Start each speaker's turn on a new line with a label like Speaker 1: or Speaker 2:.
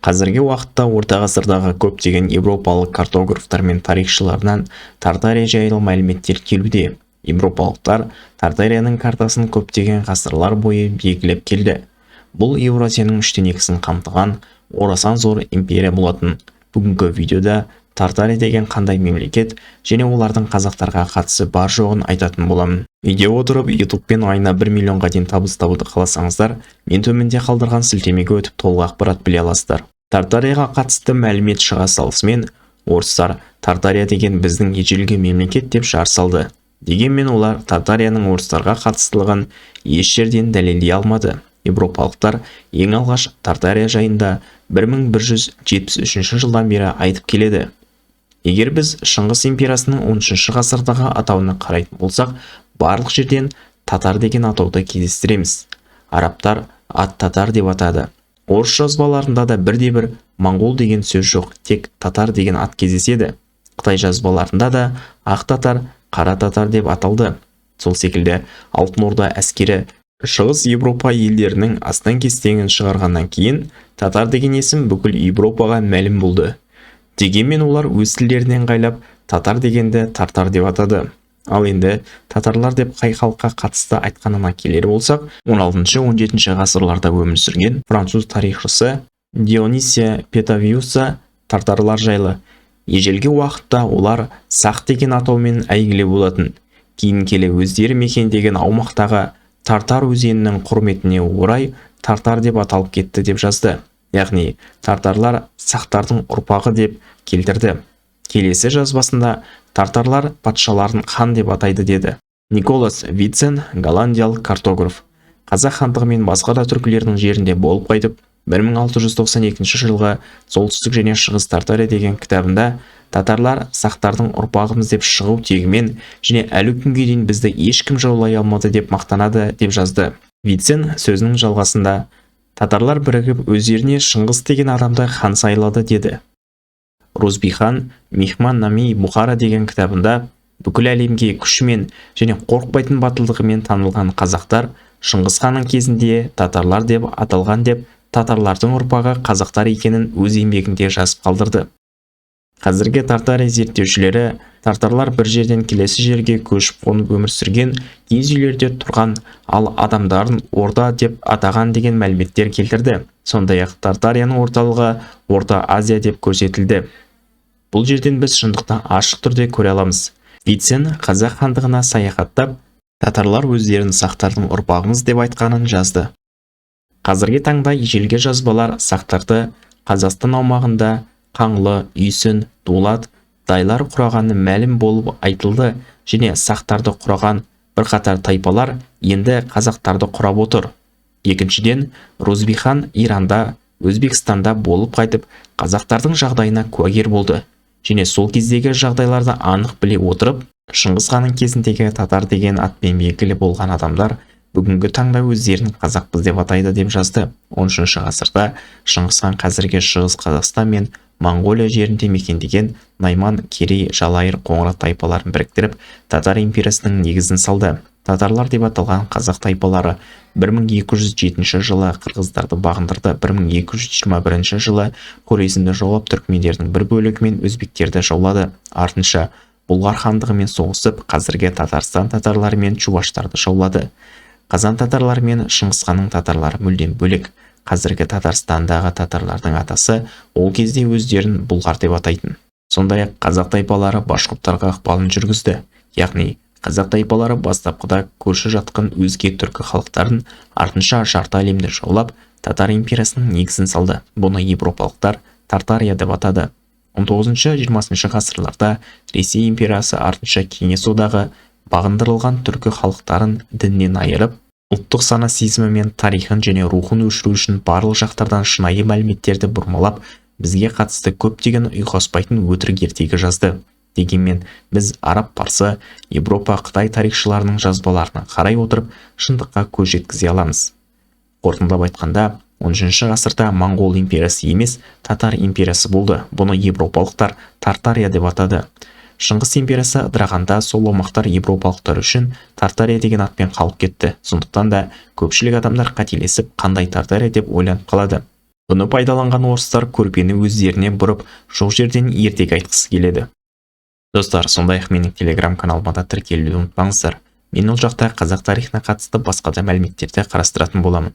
Speaker 1: Қазіргі уақытта орта ғасырдағы көптеген европалық картографтар мен тарихшыларынан Тартария жайлы мәліметтер келуде. Европалықтар Тартарияның картасын көптеген ғасырлар бойы белгілеп келді. Бұл Еуразияның 3/2-сін қамтыған орасан зор империя болатын. Бүгінгі видеода Тартария деген қандай мемлекет және олардың қазақтарға қатысы бар жоғын айтатын боламын. Видео отырып YouTube-пен айына 1 миллионға дейін табыс табуды қаласаңыздар, мен төменде қалдырған сілтемеге өтіп толық ақпарат біле аласыздар. Тартарияға қатысты мәлімет шыға салысымен, орыстар Тартария деген біздің ежелгі мемлекет деп жар салды. Дегенмен олар Тартарияның орыстарға қатыстылығын еш жерден дәлелдей алмады. Европалықтар ең алғаш Тартария жайында 1173 жылдан бері айтып келеді. Егер біз Шыңғыс империясының 13 ғасырдағы атауына қарайтын болсақ, барлық жерден татар деген атауды кездестіреміз. Арабтар ат татар деп атады. Орыс жазбаларында да бірде-бір моңғол деген сөз жоқ, тек татар деген ат кездеседі. Қытай жазбаларында да ақ татар, қара татар деп аталды. Сол секілді Алтын Орда әскері Шығыс Европа елдерінің астан-кестеңін шығарғаннан кейін татар деген есім бүкіл Европаға мәлім болды. Дегенмен олар өз тілдерінен қайлап татар дегенді тартар деп атады. Ал енді татарлар деп қай халыққа қатысты айтқанына келер болсақ, 16-17 ғасырларда өмір сүрген француз тарихшысы Дионисия Петавиуса тартарлар жайлы: ежелгі уақытта олар сақ деген атаумен әйгілі болатын. Кейін келе өздері мекендеген аумақтағы Тартар өзенінің құрметіне орай тартар деп аталып кетті деп жазды. Яғни тартарлар сақтардың ұрпағы деп келтірді. Келесі жазбасында тартарлар патшаларын хан деп атайды деді. Николас Вицен, голландиялық картограф, қазақ хандығы мен басқа да түркілердің жерінде болып қайтып, 1692 жылғы солтүстік және шығыс Тартария деген кітабында татарлар сақтардың ұрпағымыз деп шығу тегімен және әлі күнге дейін бізді ешкім жаулай алмады деп мақтанады деп жазды. Вицен сөзінің жалғасында татарлар бірігіп өздеріне Шыңғыс деген адамды хан сайлады деді. Розбихан Мехман Нами Бұхара деген кітабында бүкіл әлемге күшімен және қорқпайтын батылдығымен танылған қазақтар Шыңғыс ханның кезінде татарлар деп аталған деп татарлардың ұрпағы қазақтар екенін өз еңбегінде жазып қалдырды. Қазіргі Тартария зерттеушілері тартарлар бір жерден келесі жерге көшіп қонып өмір сүрген, киіз үйлерде тұрған, ал адамдарын Орда деп атаған деген мәліметтер келтірді. Сондай-ақ Тартарияның орталығы Орта Азия деп көрсетілді. Бұл жерден біз шындықты ашық түрде көре аламыз. Вицен қазақ хандығына саяхаттап, татарлар өздерін сақтардың ұрпағымыз деп айтқанын жазды. Қазіргі таңда ежелгі жазбалар сақтарды Қазақстан аумағында Қаңлы, Үйсін, Дулат, Дайлар құрағаны мәлім болып айтылды және сақтарды құраған бірқатар тайпалар енді қазақтарды құрап отыр. Екіншіден, Розбихан Иранда, Өзбекстанда болып қайтып, қазақтардың жағдайына куәгер болды және сол кездегі жағдайларды анық біле отырып, Шыңғыс ханның кезіндегі татар деген атпен белгілі болған адамдар бүгінгі таңда өздерін қазақпыз деп атайды деп жазды. 13 ғасырда Шыңғыс хан қазіргі Шығыс Қазақстан мен Моңғолия жерінде мекендеген Найман, Керей, Жалайыр, Қоңырат тайпаларын біріктіріп, Татар империясының негізін салды. Татарлар деп аталған қазақ тайпалары 1207 жылы қырғыздарды бағындырды, 1221 жылы Хорезмді жаулап, түркмендердің бір бөлігімен өзбектерді жаулады. Артынша Бұлғар хандығымен соғысып, қазіргі Татарстан татарлары мен чуваштарды жаулады. Қазан татарлары мен Шыңғыс ханның татарлары мүлдем бөлек. Қазіргі Татарстандағы татарлардың атасы ол кезде өздерін бұлғар деп атайтын. Сондай-ақ қазақ тайпалары башқұрттарға ықпалын жүргізді. Яғни қазақ тайпалары бастапқыда көрші жатқан өзге түркі халықтарын, артынша жарты әлемді жаулап, татар империясының негізін салды. Бұны европалықтар Тартария деп атады. 19-20 ғасырларда Ресей империясы, артынша Кеңес одағы бағындырылған түркі халықтарын діннен айырып, ұлттық сана сезімі мен тарихын және рухын өшіру үшін барлық жақтардан шынайы мәліметтерді бұрмалап, бізге қатысты көптеген ұйқаспайтын өтірік ертегі жазды. Дегенмен біз араб, парсы, Европа, Қытай тарихшыларының жазбаларына қарай отырып, шындыққа көз жеткізе аламыз. Қорытындылап айтқанда, 10 ғасырда Моңғол империясы емес, татар империясы болды. Бұны европалықтар Тартария деп атады. Шыңғыс империясы ыдырағанда сол аумақтар европалықтар үшін Тартария деген атпен қалып кетті. Сондықтан да көпшілік адамдар қателесіп, қандай Тартария деп ойланып қалады. Бұны пайдаланған орыстар көрпені өздеріне бұрып, жоқ жерден ертек айтқысы келеді. Достар, сондай-ақ менің телеграм каналыма да тіркелуді ұмытпаңыздар. Мен ол жақта қазақ тарихына қатысты басқа да мәліметтерді қарастыратын боламын.